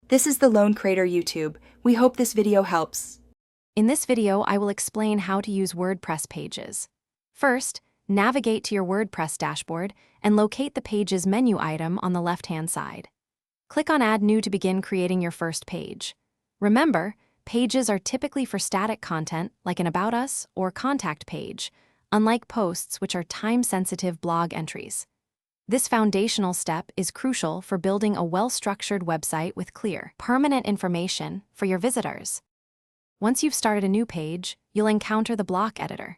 This is the Lone Creator YouTube. We hope this video helps. In this video, I will explain how to use WordPress pages. First, navigate to your WordPress dashboard and locate the Pages menu item on the left-hand side. Click on Add New to begin creating your first page. Remember, pages are typically for static content like an About Us or Contact page, unlike posts which are time-sensitive blog entries. This foundational step is crucial for building a well-structured website with clear, permanent information for your visitors. Once you've started a new page, you'll encounter the block editor.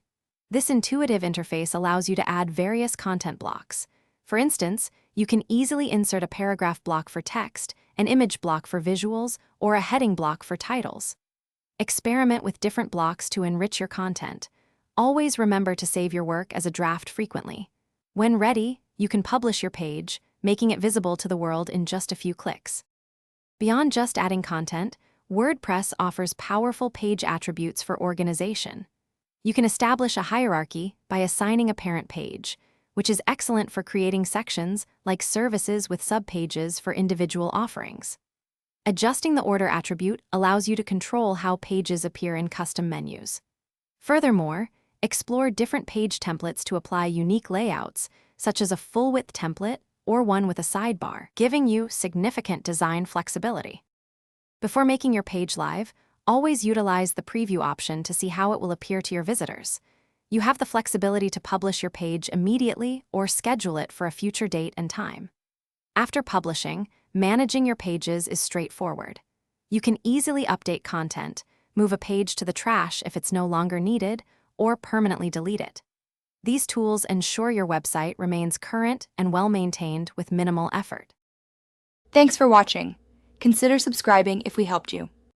This intuitive interface allows you to add various content blocks. For instance, you can easily insert a paragraph block for text, an image block for visuals, or a heading block for titles. Experiment with different blocks to enrich your content. Always remember to save your work as a draft frequently. When ready, you can publish your page, making it visible to the world in just a few clicks. Beyond just adding content, WordPress offers powerful page attributes for organization. You can establish a hierarchy by assigning a parent page, which is excellent for creating sections like services with subpages for individual offerings. Adjusting the order attribute allows you to control how pages appear in custom menus. Furthermore, explore different page templates to apply unique layouts, such as a full-width template or one with a sidebar, giving you significant design flexibility. Before making your page live, always utilize the preview option to see how it will appear to your visitors. You have the flexibility to publish your page immediately or schedule it for a future date and time. After publishing, managing your pages is straightforward. You can easily update content, move a page to the trash if it's no longer needed, or permanently delete it. These tools ensure your website remains current and well-maintained with minimal effort. Thanks for watching. Consider subscribing if we helped you.